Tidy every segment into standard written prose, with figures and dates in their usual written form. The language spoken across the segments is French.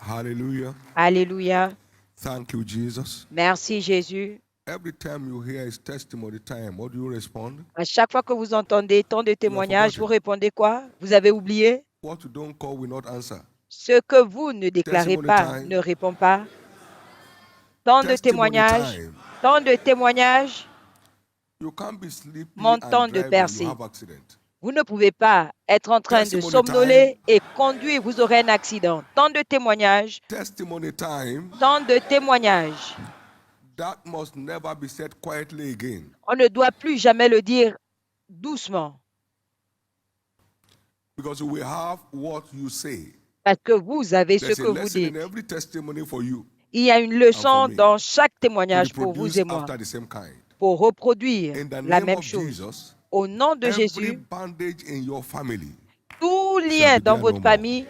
Hallelujah. Alléluia. Thank you, Jesus. Merci Jésus. Every time you hear his testimony time, what do you respond? À chaque fois que vous entendez tant de témoignages, vous forgotten. répondez quoi? Vous avez oublié? What you don't call will not answer. Ce que vous ne déclarez Testimony pas time. ne répond pas. Tant de Testimony témoignages, time. tant de témoignages, You can't be sleepy mon temps and de drive and you percer. have accident. Vous ne pouvez pas être en train de Testimony somnoler et conduire, vous aurez un accident. Tant de témoignages, Testimony time. tant de témoignages. That must never be said quietly again. On ne doit plus jamais le dire doucement. Because you will have what you say. Parce que vous avez ce There's que a vous lesson dites. in every testimony for you Il y a une leçon dans chaque témoignage pour vous reproduce et moi, after the same kind. pour reproduire In the la name même of chose. Jesus, Au nom de every Jésus, bandage in your family tout shall lien be dans there votre no more. famille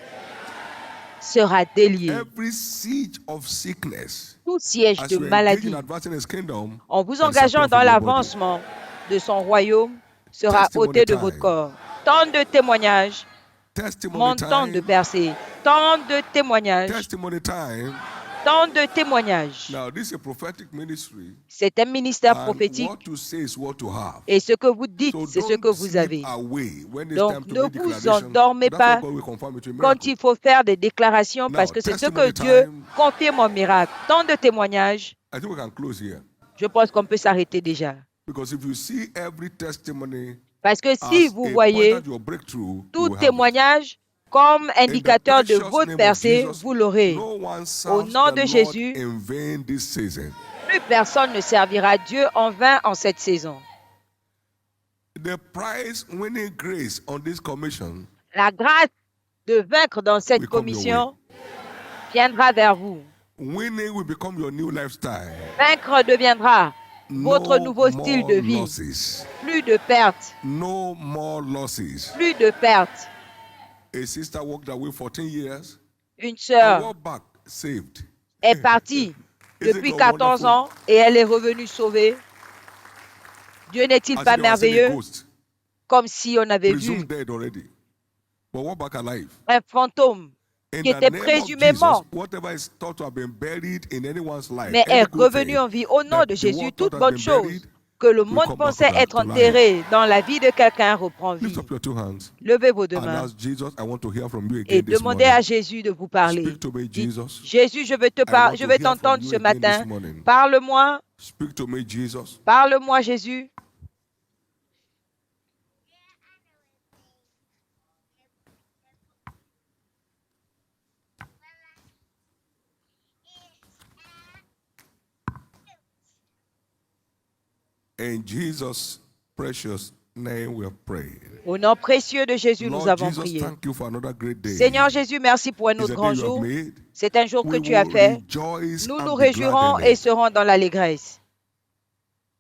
sera délié. Every siege of sickness, Tout siège as de you engage maladie, in advancing his kingdom, en vous shall engageant disappear dans from your body. l'avancement de son royaume, sera Testimony ôté de time. votre corps. Tant de témoignages, Testimony mon temps de time. percer, tant de témoignages, Testimony time. tant de témoignages. Now, this is a prophetic ministry. C'est un ministère And prophétique what you say is what you have. et ce que vous dites, So c'est ce don't que vous sleep avez. away when it's Donc, time to ne make vous declaration. endormez That's pas what God will confirm it with a quand miracle. il faut faire des déclarations parce Now, que c'est ce que testimony Dieu time. confirme en miracle. Tant de témoignages, I think we can close here. je pense qu'on peut s'arrêter déjà. Because if you see every testimony Parce que si as vous a voyez pointer to your breakthrough, you tout will have it. témoignage comme indicateur de precious votre name of percée, Jesus, vous l'aurez. no one Au serves nom the de Lord Jésus, in vain this season. plus personne ne servira Dieu en vain en cette saison. The prize-winning grace on this commission La grâce de vaincre dans cette will come your commission viendra vers vous. Winning will become your new lifestyle. Vaincre deviendra votre No nouveau style more de vie. losses. Plus de pertes, No more losses. plus de pertes. A sister walked away 14 years Une and sœur walked back saved. est partie Isn't depuis God 14 wonderful? ans et elle est revenue sauvée. Dieu n'est-il As pas if they were seeing a merveilleux? ghost, Comme si on avait vu presumed dead already, but walked back alive. un fantôme In qui the était name of présumé Jesus, mort, whatever is thought to have been buried in anyone's life, mais any est good revenu thing en vie. Au nom that de the Jésus, world toute thought had bonne been chose buried que le will monde come back pensait to être life. enterré dans la vie de quelqu'un reprend Lift vie. up your two hands Levez vos deux and mains ask Jesus, I want to hear from you et again this demandez à morning. Jésus de vous parler. Speak to me, Dites, Jesus. Jésus, je vais want je to vais hear from t'entendre you ce again this matin. morning. Parle-moi, Speak to me, Jesus. parle-moi, Jésus. In Jesus' precious name we have prayed. Au nom précieux de Jésus, nous Lord avons Jesus, prié. thank you for another great day. Seigneur Jésus, merci pour un It's autre a grand day you have jour. made. C'est un jour que We tu as will fait. rejoice Nous and nous be glad réjouirons in et it. serons dans l'allégresse.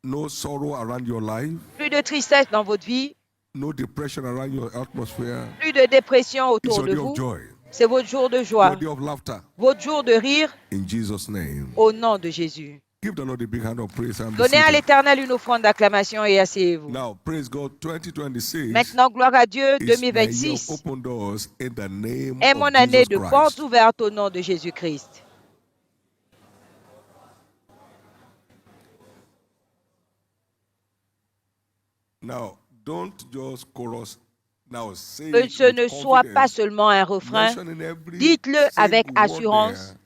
No sorrow around your life. Plus de tristesse dans votre vie, No depression around your atmosphere. plus de dépression It's autour your de day of vous. joy. C'est votre jour de Your joie, day of laughter. votre jour de rire In Jesus' name. au nom de Jésus. Give the Lord a big hand of praise and be Donnez à seated. l'Éternel une offrande d'acclamation et asseyez-vous. Now, praise God, 2026 Maintenant, gloire à Dieu, is my year of 2026 open doors in the name est of mon année Jesus de portes Christ. ouvertes au nom de Jésus-Christ. Now, don't just chorus. Now, say Que it ce with ne soit pas confidence. seulement un refrain, Mentioning every dites-le avec single word assurance, there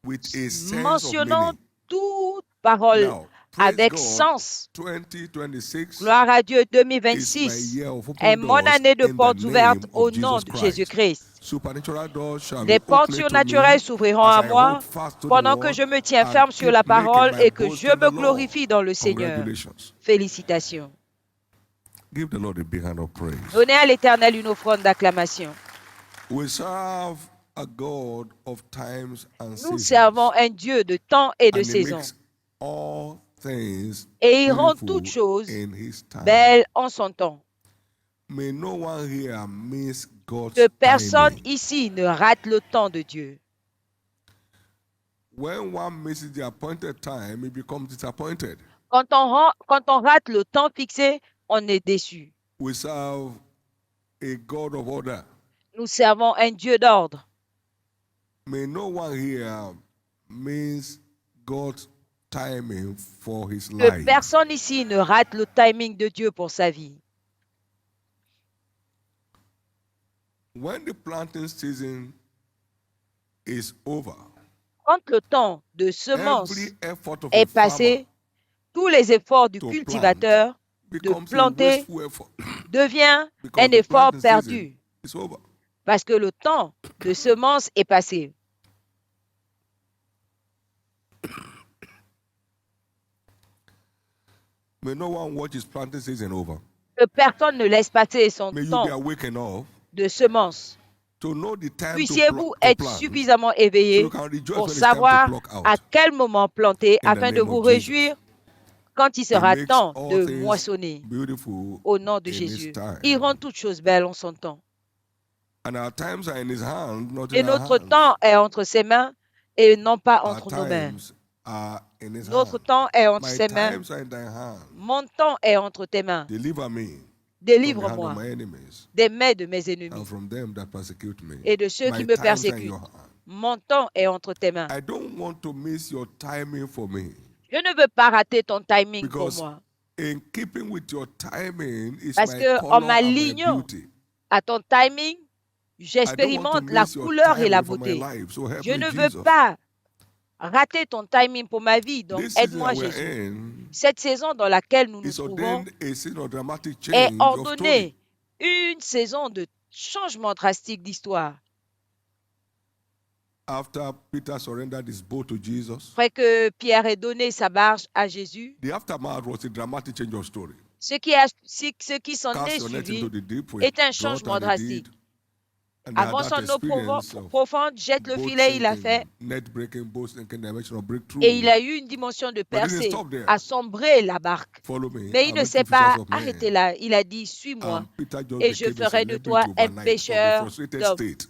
with a sense of mentionnant meaning. toute parole Now, praise avec God, sens. 2026 Gloire à Dieu, is my 2026 year of est open mon doors année de in the portes ouvertes name au of nom Jesus de Christ. Jésus-Christ. Supernatural doors shall Des be portes opened to surnaturelles me s'ouvriront as à I moi hold fast to the pendant que Lord je me tiens and ferme sur keep la making parole my et que boast je in the me Lord. glorifie dans le Seigneur. Congratulations. Félicitations. Give the Lord a big hand of praise. Donnez à l'Éternel une offrande d'acclamation. We serve a God of times and Nous seasons. servons un Dieu de temps et de And he saison. makes all things Et il rend beautiful toutes choses in his time. belles en son temps. May no one here miss God's Que personne timing. ici ne rate le temps de Dieu. When one misses the appointed time, he becomes disappointed. Quand on rate le temps fixé, on est déçu. We serve a God of order. Nous servons un Dieu d'ordre. may no one here miss God's timing for his Que life. personne ici ne rate le timing de Dieu pour sa vie. When the planting season is over, Quand le temps de semence every effort of est a farmer passé, tous les efforts du to cultivateur de becomes a planter wasteful effort devient because un the effort planting perdu season is over. parce que le temps de semence est passé. May no one watch his planting season over. Que personne ne laisse passer son May you be temps awake enough de semence. to know the time to Puissiez-vous être plant, suffisamment so you éveillé can rejoice pour when it's time to savoir pluck out. à quel moment planter In the afin de name vous of Jesus. réjouir quand il He sera makes temps all de things moissonner beautiful au nom de in his Jésus. time. Il rend toutes choses belles en son temps. And our times are in his hand, not Et in our notre hands. temps est entre ses mains et non pas Our entre nos mains. times are in his Notre hand. temps est entre My ses mains. times are in thy hand. Mon temps est entre tes mains. Deliver me from the hand of Délivre-moi my enemies des mains de mes and ennemis from them that persecute me. et de ceux My qui me times are in persécutent. your hand. Mon temps est entre tes mains. I don't want to miss your timing for me. Je ne veux pas rater ton timing pour Because moi. in keeping with your timing is Parce my que en color and my m'alignant beauty. à ton timing, I don't want to j'expérimente la miss your couleur et la timing for my beauté. life. So help Je me, ne veux Jesus. pas rater ton timing pour ma vie. Donc, This season aide-moi, that we're Jésus. in Cette saison dans laquelle nous nous is trouvons ordained a season of dramatic est change of ordonnée story. une saison de changement drastique d'histoire. After Peter surrendered his boat to Jesus, Après que Pierre ait donné sa barge à Jésus, the aftermath was a dramatic change of story. ce qui s'en Cast est your net into suivi the deep for est un a drought, changement and he drastique. did. And they had Avançant that nos experience of profondes, jette le boat filet, il a fait, sinking, net breaking, boat sinking, dimension of breakthrough. et il a eu une dimension de But he didn't percée, stop there. à sombrer la barque. Follow me. Mais il I'll ne make s'est you pas fishers of arrêté men. là. Il a dit, suis-moi, And Peter just et je became a ferai de toi celebrity un overnight from a pêcheur frustrated d'hommes. state.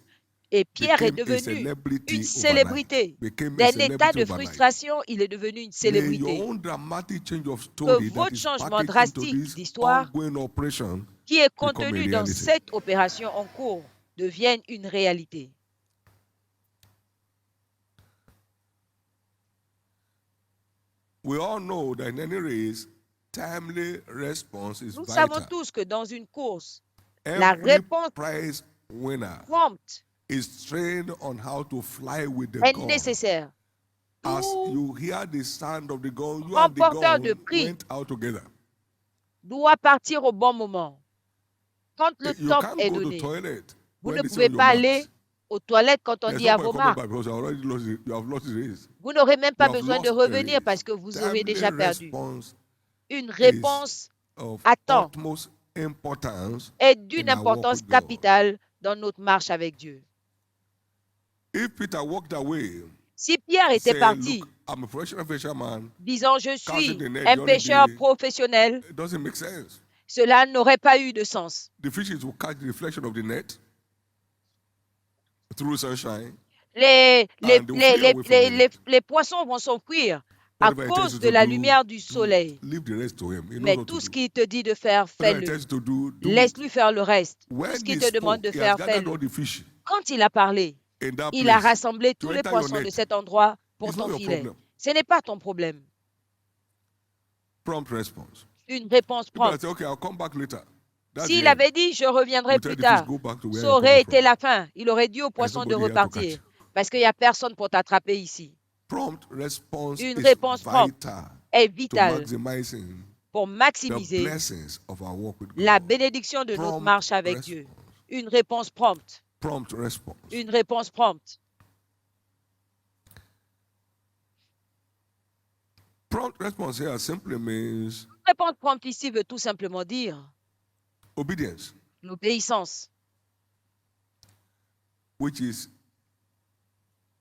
Et Pierre est Became a devenu celebrity une overnight. célébrité. Became a D'un état celebrity de overnight. frustration, il est devenu une May célébrité. your own dramatic change of Que story that votre is changement packaged into drastique this d'histoire ongoing operation qui est become a contenu dans reality. cette opération en cours devienne une réalité. We all know that in any race, timely response is Nous savons vital. tous que dans une course, la Every réponse prize winner prompte is trained on how to fly with the est gun. nécessaire. As Tout you hear the sound of the gun, you and the remporteur de gun prix went out together. doit partir au bon moment. Quand le You top can't est go to donné, toilet vous when ne they say pouvez on your pas aller marks. aux toilettes quand on There's dit no à point vos coming marques. back because you already lost it. You have lost the race. Vous n'aurez même pas You have besoin de lost the revenir race. parce que vous aurez Timely déjà perdu. response Une réponse of à temps utmost importance est d'une in our walk importance with God. capitale dans notre marche avec Dieu. If Peter walked away, Si Pierre était say, parti, look, I'm a professional fisherman, disant je casting suis the net un the other pêcheur day, professionnel, it doesn't make sense. cela n'aurait pas eu de sens. The fishes will catch the reflection of the net through sunshine. Les And they will flee away from the net. poissons vont s'enfuir à Whatever he tells cause you de to la do, lumière du soleil. leave the rest to him. He knows Mais what tout to ce do. qu'il te dit de faire, Whatever he fais-le. tells you to do it. Laisse-lui faire le reste. Tout When ce qu'il he te demande de spoke, he has faire, gathered all fais-le. the fish Quand il a parlé, in that il a place rassemblé to tous les enter your poissons de net. cet endroit pour It's not ton your filet. problem. Ce n'est pas ton problème. Prompt response. Une réponse People prompte. say, okay, I'll come back later. That's S'il the end. avait dit, je reviendrai You tell plus the fish, tard, go back to where ça you're aurait coming été from. la fin. Il aurait dit aux There's poissons de nobody here to repartir. catch. Parce qu'il n'y a personne pour t'attraper ici. Prompt response Une is réponse prompte vital est to vitale maximizing pour the maximiser blessings of our walk with la God. bénédiction de notre Prompt marche avec response. Dieu. Une réponse prompte. Prompt response. Une réponse prompte. Prompt response here simply means Une réponse prompte ici veut tout simplement dire obedience, l'obéissance, which is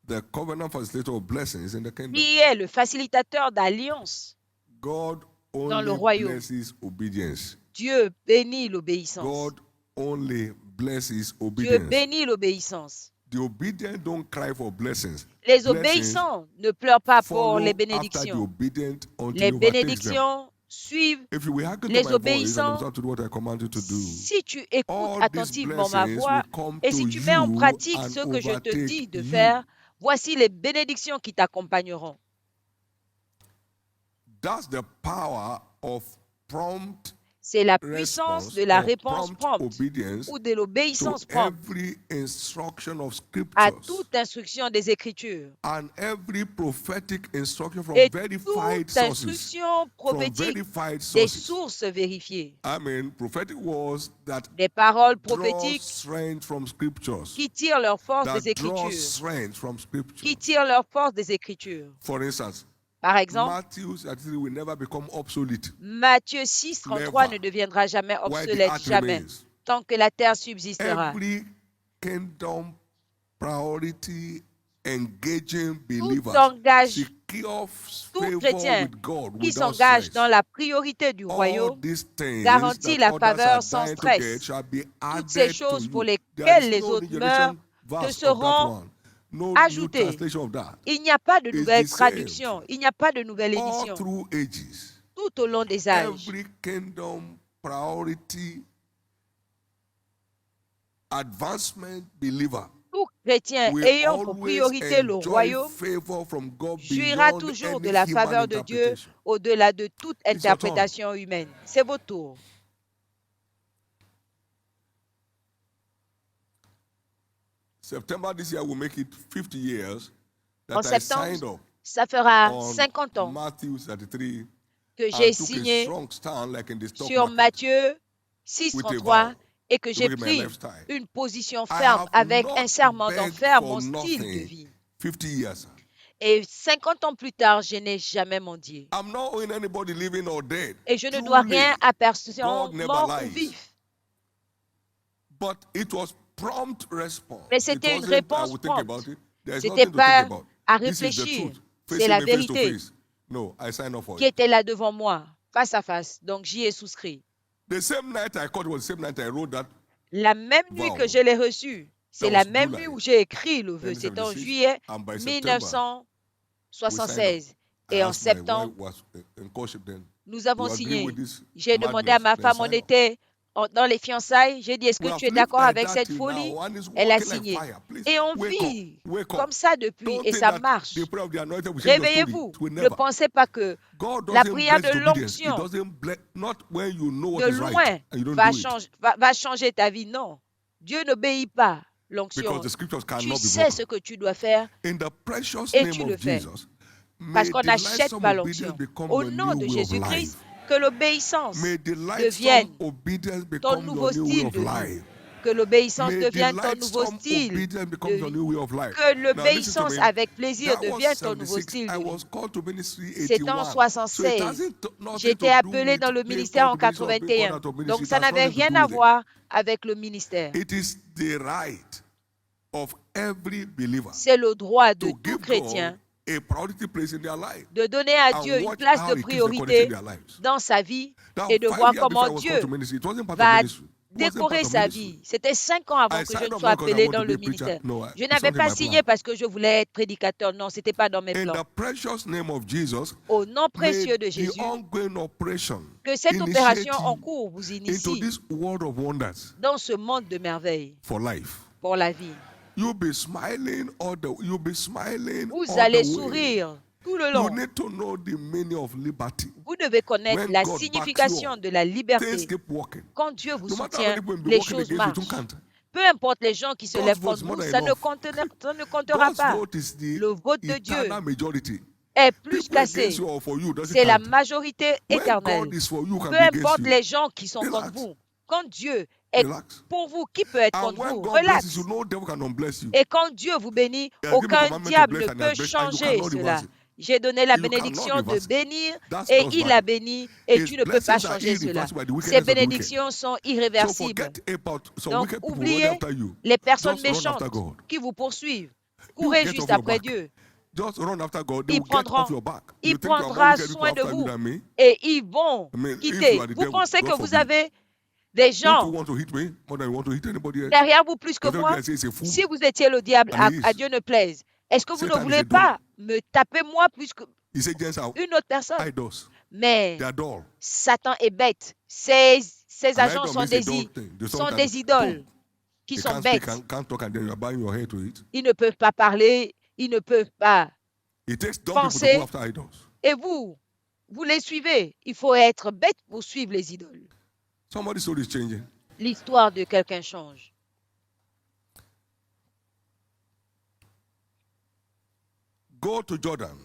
the covenant facilitator of blessings in the kingdom. qui est le facilitateur d'alliance. God Dans le only royaume. blesses obedience. Dieu bénit l'obéissance. God only blesses Dieu obedience. bénit l'obéissance. The obedient don't cry for blessings. Les Blessings obéissants ne pleurent pas pour follow les after the bénédictions. obedient until Les he overtakes them. bénédictions suivent. If you will hearken Les to my voice and obéissants, observe to do what I command you to do, Si tu écoutes all these attentivement ma blessings voix will come et to si tu mets en you pratique and ce que je te dis overtake de you. faire, Voici les bénédictions qui t'accompagneront. That's the power of prompt C'est la puissance response de la or réponse prompt prompte obedience ou de to l'obéissance prompte every instruction of à scriptures toute instruction des Écritures. and every prophetic instruction from Et verified toute sources. instruction From prophétique verified des sources. sources vérifiées. I mean, prophetic words that Des paroles draw prophétiques strength from scriptures. qui tirent leur force That des draw Écritures. strength from scripture. Qui tirent leur force des Écritures. For instance, Par exemple, Matthew 33 will never become obsolete. Matthieu 6, 33 Never. ne deviendra jamais While the obsolète, earth jamais, remains. tant que la terre subsistera. Every kingdom priority engaging Tout believers secure favor chrétien with God qui without s'engage stress. dans la priorité du All royaume these things garantit that la others faveur are sans dying to stress. get shall be Toutes ces added to choses pour you. There lesquelles is les no autres New meurent Generation te verse of that seront one. No new ajoutées. translation of that. Il n'y a pas de It's nouvelle the same. traduction, il n'y a pas de nouvelle All édition. through ages. Tout au long des âges, Every kingdom priority advancement believer tout chrétien will ayant pour always priorité le enjoy royaume favor from God jouira beyond toujours any de la human faveur de Dieu interpretation. au-delà de toute It's your turn. interprétation humaine. C'est votre tour. September this year will make it 50 years En that I signed septembre, up ça fera on 50 ans Matthew 33 que j'ai and took a signé strong stand like in the stock sur market Matthieu 6, with a 33 vow et que to j'ai make it my pris lifestyle. une position I ferme have avec not un serment d'en begged faire for mon style de nothing. vie. 50 years. Et 50 ans plus tard, je n'ai jamais mendié. I'm not owing anybody living or dead. Et je ne dois Truly, rien à personne, God never mort ou lies. vif. But it was prompt response. Mais It c'était une wasn't, I réponse will think prompte. about it. There's C'était nothing to think pas about. à This is the réfléchir. truth. C'est Facing la me face to vérité face. No, I signed up for qui it. était là devant moi, face à face. Donc j'y ai souscrit. The same night I caught was the same night I wrote that. La même nuit Wow. que je l'ai reçu, c'est That la was même July nuit où j'ai écrit le vœu. C'était en 1976. juillet And by September, 1976. I Et en asked my wife septembre, was in courtship then. nous avons You agree signé. with this J'ai demandé à madness? ma Then femme, on sign up. était dans les fiançailles. J'ai dit, est-ce We que have tu es lived d'accord like avec that cette till folie? now. One is Elle a walking like signé. fire. Please, Et on wake vit up. Wake comme up. ça depuis Don't et think ça that marche. the prayer of the anointed will change your story. Réveillez-vous. It will Ne never. pensez pas que God la doesn't prière bless de disobedience. It l'onction doesn't bless, not when you know de what is loin right and you don't do it. va changer ta vie. Non. Dieu n'obéit pas l'onction. Because the scriptures Tu cannot be sais ce broken. que tu dois faire In the precious et name tu le of fais. Jesus, Parce may qu'on the n'achète lightsome pas obedience l'onction. become Au your nom new de way of Jésus-Christ, life. que l'obéissance May the lightsome devienne obedience ton become nouveau your new way style of de vie. life. Que l'obéissance May the devienne ton nouveau lightsome style obedience de become your vie. new way of life. Que Now listen to l'obéissance me. avec plaisir That was devienne ton nouveau 76. style I de was vie. called to ministry C'est en 81. So it 76. hasn't nothing J'étais to do appelé with dans le being ministère en called to ministry or being called 81. out of ministry. Donc It ça has n'avait nothing to rien do à with it. voir avec le ministère. It is the right of every believer C'est le droit de to tout give chrétien God a priority place in their life de donner à and Dieu une watch place how de he keeps the connection in priorité their lives. dans sa vie Now, et de 5 voir years before comment I was called Dieu to ministry, it wasn't part of va ministry. It wasn't part décorer of sa ministry. vie. C'était 5 ans avant I que je signed ne up sois not because I appelé want dans to be le a preacher. ministère. No, Je it's n'avais not in pas my signé plan. parce que je voulais être prédicateur. Non, ce n'était pas dans mes In plans. the precious name of Jesus, Au nom may précieux de the Jésus, ongoing operation que cette opération en initiate cours vous you into initie this world of wonders dans ce monde de merveilles for life. pour la vie. You'll be smiling you'll be smiling Vous all allez the way. sourire tout le You long. need to know the meaning of liberty. Vous devez connaître When la God backs you signification up, de la things liberté. keep working. Quand Dieu vous No matter how soutient, many people may be les working choses against you, it marchent. can't. Peu importe les gens qui se God's lèvent vote is contre more vous, than ça ne enough. comptera God's pas. vote is the Le vote de Dieu eternal majority. est plus People against qu'assez. you or for you doesn't C'est la count. majorité When éternelle. God is for you, can Peu be against importe you. les gens qui sont contre Relax. vous. Quand Dieu est Relax. pour vous, qui peut être And contre when vous? God Relax. blesses you, no devil can unbless you. Et quand Dieu vous bénit, He has given aucun commandment to diable bless ne and peut has blessed, and you changer cannot cela. reverse it. J'ai donné la You cannot bénédiction de reverse it. bénir That's et God's il value. a béni et His tu ne peux pas blessings are changer cela. irreversible by the Ces wickedness of the wicked. bénédictions sont So irréversibles. forget about some Donc wicked people running oubliez after you. les personnes Just run méchantes after God. qui vous poursuivent. You Courez get juste off your après back. Dieu. Just run after God. They Ils will get off prendront, your back. il You think you are more prendra wicked people soin de after you vous than me? et ils vont I mean, if quitter. you are the Vous devil, pensez que God vous forbid. avez des If you gens want to hit me more than you want to hit anybody else, derrière vous plus que the devil moi? can say he's a fool. Si vous étiez le diable, And he à is. Dieu ne plaise, est-ce que vous ne Satan is voulez a pas me taper moi plus qu'une He said, "Yes, autre personne? idols. Mais They are dull. Satan est bête. Ses An agents idol sont means a dull thing. The sont something des idoles boom. qui They sont can't speak, bêtes. can't talk, and then you are bowing your head to it. Ils ne peuvent pas parler Ils ne peuvent pas It takes dumb people to penser. go after idols. Et vous les suivez. Il faut être bête pour suivre les idoles. Somebody's story is changing. L'histoire de quelqu'un change. Go to Jordan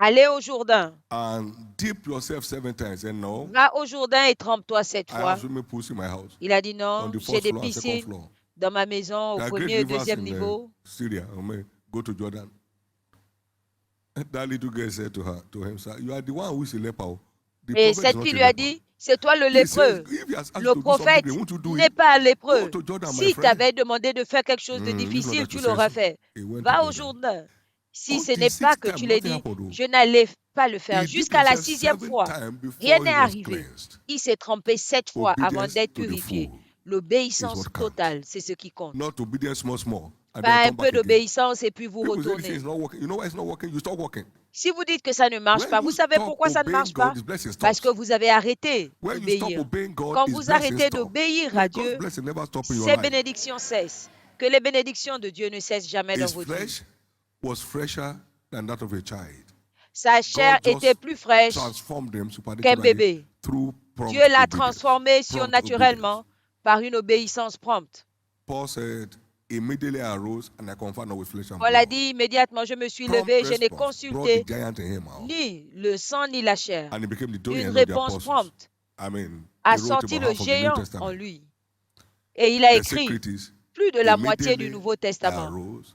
Allez au Jourdain. and dip yourself 7 times. And no, Va au Jourdain et trempe-toi 7 I fois. have swimming pools in my house. Il a dit On non, the j'ai first des floor and second piscines floor. dans ma maison au There are great premier et rivers deuxième in niveau. Syria. I mean, go to Jordan. That little girl said to him, "Sir, you are the one who is a leper. The Et prophet is cette not fille a lui a leper." dit, c'est toi le He says, lépreux. if he has asked Le you to do prophète something, won't you do n'est it? pas Go lépreux. to Jordan, my Si friend. t'avais demandé de faire quelque chose de If not difficile, that tu you say l'aurais so. fait. He went to Va au Jordan. Jourdain. Si On ce the n'est pas sixth que time, tu l'aies nothing dit, happened, though. je n'allais pas le faire. He dipped Jusqu'à la himself 6e 7 fois, times before rien he n'est was arrivé. cleansed. Il s'est trompé 7 fois avant Obedience d'être to the purifié. full is L'obéissance what counts. totale, c'est ce qui compte. Not obedience small, and then Pas un come peu back again. d'obéissance et puis vous People say this retournez. is not working. You know why it's not working? You stop working. Si vous dites que ça ne marche When pas, you vous savez stop pourquoi ça ne obeying marche pas? God, His blessing Parce stops. que vous avez arrêté When you stop d'obéir. obeying God, Quand His vous blessing arrêtez stops. d'obéir à May God's Dieu, blessing never stop in your ses life. bénédictions cessent. Que les bénédictions de Dieu ne cessent jamais dans His votre vie. flesh was fresher than that of a child. Sa chair God était just plus fraîche transformed them qu'un supernaturally bébé. through prompt Dieu l'a obedience. transformé Prompt surnaturellement obedience. par une obéissance prompte. Paul said, immediately I arose and I confirmed with flesh and Paul a blood. dit immédiatement, je me suis Prompt levé, je n'ai response brought consulté the giant in him out. ni le sang ni la chair. And he became the Tony Une of the réponse apostles. prompte I mean, a he wrote sorti about le half of the New géant en Testament. lui. Et il a The écrit secret is, plus de la moitié du immediately Nouveau I Testament. arose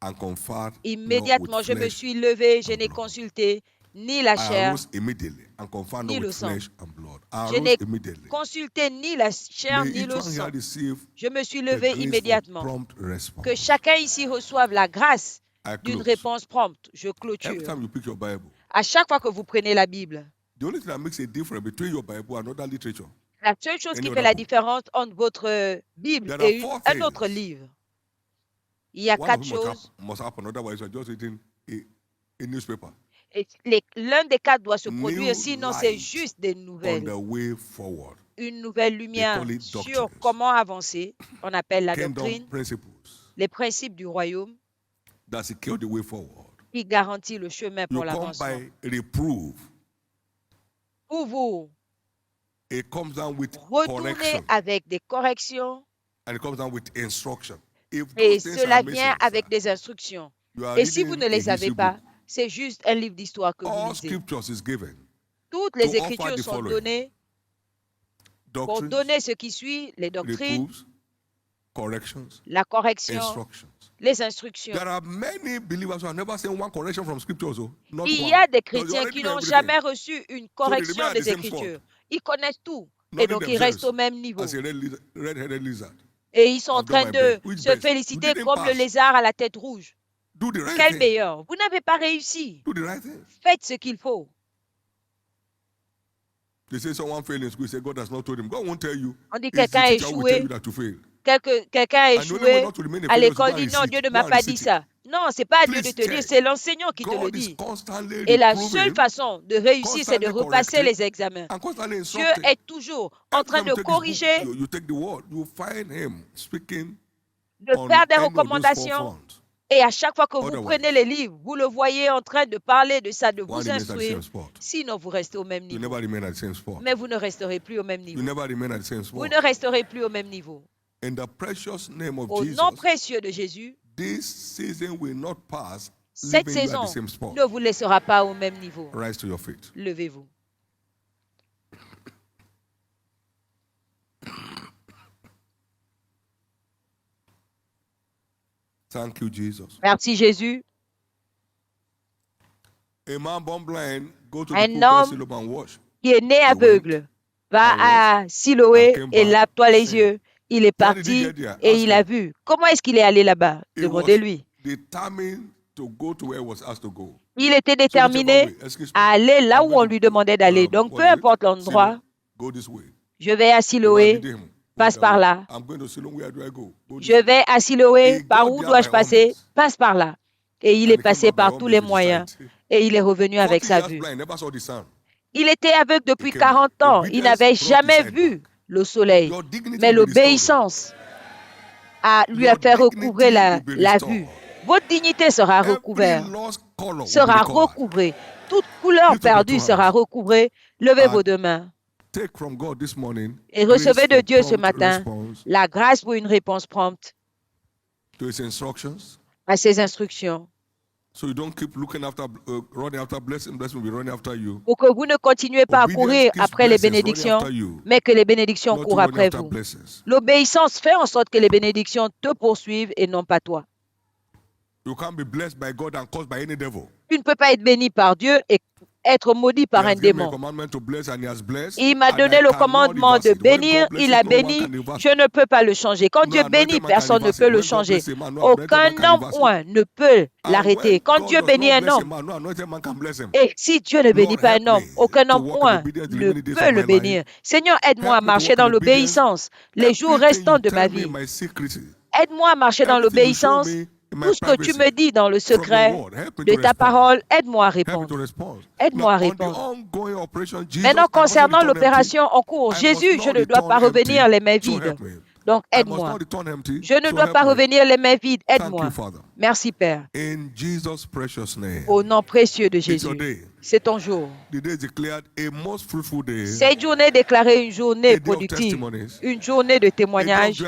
and conferred not Immédiatement, with je me flesh suis levé, je and n'ai blood. consulté ni la I chair, arose immediately and conferred ni not le with sang. flesh and blood. I Je arose n'ai immediately. consulté ni la chair May ni each le one sang. here receive Je me suis the levé grace for immédiatement. prompt response. Que chacun ici reçoive la grâce I d'une close. réponse prompte. Je Every clôture. time you pick your Bible, À chaque fois que vous prenez la Bible, the only thing that makes a difference between your Bible and other literature, la seule chose Any qui other fait la book. différence entre votre Bible There are et four un autre things. livre, il y a one of 4 them choses. must happen, otherwise you're just reading a newspaper. Et l'un des 4 doit se New produire, sinon c'est light juste des On nouvelles. the way forward. Une nouvelle lumière call it sur doctrines. comment avancer. On appelle la Kingdom doctrine, principles les principes du royaume that secure the way forward. qui garantit le chemin You pour come l'avancement. by reprove. Pour vous It comes down with retourner correction. avec des corrections And it comes down with instruction. If et those things cela are vient missing, avec sir, des instructions. you are Et si vous reading ne a les avez history pas, book. c'est juste un livre d'histoire que vous All lisez. scriptures is given. Toutes les to offer écritures the sont following. données pour Doctrines, donner ce qui suit, les doctrines, reproofs, corrections, la correction, instructions. les instructions. There are many believers who have never seen one correction from scripture. So not Il y one. a des No, you chrétiens already qui know n'ont everything. jamais reçu une they correction remain at des the same écritures. spot. Ils connaissent tout. Et Knowing donc, ils restent au themselves même niveau. as a red-headed lizard. Et ils sont en I've done train my de best. Which se best? You féliciter didn't comme le pass. lézard à la tête rouge. Do the right Quel thing. meilleur? Vous n'avez pas réussi. Do the right thing. Faites ce qu'il faut. They say someone failed in school. Say God has not told him. God won't tell you. On dit It's the quelqu'un a teacher who will tell échoué. you that you failed. Quelqu'un a And the only way échoué not to remain a à failure is to l'école, go dit and non, receipt. Dieu ne Go m'a and pas receipt dit it. ça. Non, c'est pas à Dieu de Please te dire, check. c'est l'enseignant qui te le God is dit. constantly Et la seule reproving façon de réussir, c'est de constantly repasser correcting, les examens. and constantly Dieu instructing. est toujours en Every train time de you take his book, corriger, you take the word, you find him speaking de on faire des any of those four recommandations. fronts. Et à chaque fois que vous Otherwise, prenez les livres, vous le voyez en train de parler de ça, de one vous remains at the instruire. same spot. Sinon, vous restez au même You niveau. never remain at the same spot. Mais vous ne resterez plus au même You niveau. never remain at the same Vous spot. ne resterez plus au même niveau. In the precious name of Au Jesus, nom précieux de Jésus, this season will not pass cette leaving you saison at the same spot. ne vous laissera pas au même niveau. Rise to your feet. Levez-vous. Thank you, Jesus. Merci Jésus. A man born blind, go to Un the pool called homme Siloam and wash. Qui est né aveugle, va à Siloé et lave-toi les yeux. Il est parti et il a vu. Comment est-ce qu'il est allé là-bas? He was Demandez-lui. determined to go to where he was asked to go. Il était So whichever déterminé way, excuse me, à aller là I'm où going on to- lui demandait d'aller. Donc, what peu is it? importe l'endroit, Siloam, go this way. je vais à The one Siloé, leading him, go passe that par way. là. I'm going to Siloam, where do I go? Go this Je way. vais à Siloé, He par got où there dois-je by passer? all Passe par là. Et il And est he came passé back by par all tous means les with his moyens sight. et il est revenu 40 avec sa years vue. blind, never saw the sun. Il était aveugle depuis came back. 40 ans. Il Obedience n'avait brought his jamais sight vu back. le soleil. Your dignity Mais will be restored. l'obéissance lui a Your fait dignity recouvrer will be la restored. vue. Votre dignité sera recouverte, sera recouvrée. Toute couleur perdue sera recouvrée. Levez vos deux mains et recevez de Dieu ce matin la grâce pour une réponse prompte à ses instructions. Pour que vous ne continuez pas à courir après les bénédictions, mais que les bénédictions courent après vous. L'obéissance fait en sorte que les bénédictions te poursuivent et non pas toi. Tu ne peux pas être béni par Dieu et être maudit par un démon. Il m'a donné le commandement de bénir, il a béni, je ne peux pas le changer. Quand Dieu bénit, personne ne peut le changer. Aucun homme ou un ne peut l'arrêter. Quand Dieu bénit un homme, et si Dieu ne bénit pas un homme, aucun homme ou un ne peut le bénir. Seigneur, aide-moi à marcher dans l'obéissance les jours restants de ma vie. Aide-moi à marcher dans l'obéissance. Tout ce que tu me dis dans le secret de ta parole, aide-moi à répondre. Aide-moi à répondre. Maintenant, concernant l'opération en cours, Jésus, je ne dois pas revenir les mains vides. Donc, aide-moi. Je ne dois pas revenir les mains vides. Aide-moi. Merci, Père. Au nom précieux de Jésus. C'est ton jour. Cette journée est déclarée une journée productive, une journée de témoignage,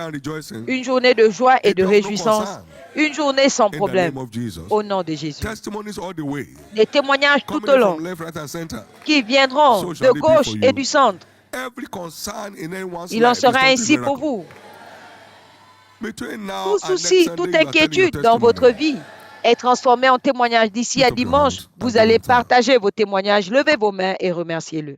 une journée de joie et de réjouissance, une journée sans problème. Au nom de Jésus. Des témoignages tout au long qui viendront de gauche et du centre. Il en sera ainsi pour vous. Tout souci, toute inquiétude dans votre vie est transformé en témoignage. D'ici à dimanche, vous allez partager vos témoignages. Levez vos mains et remerciez-le.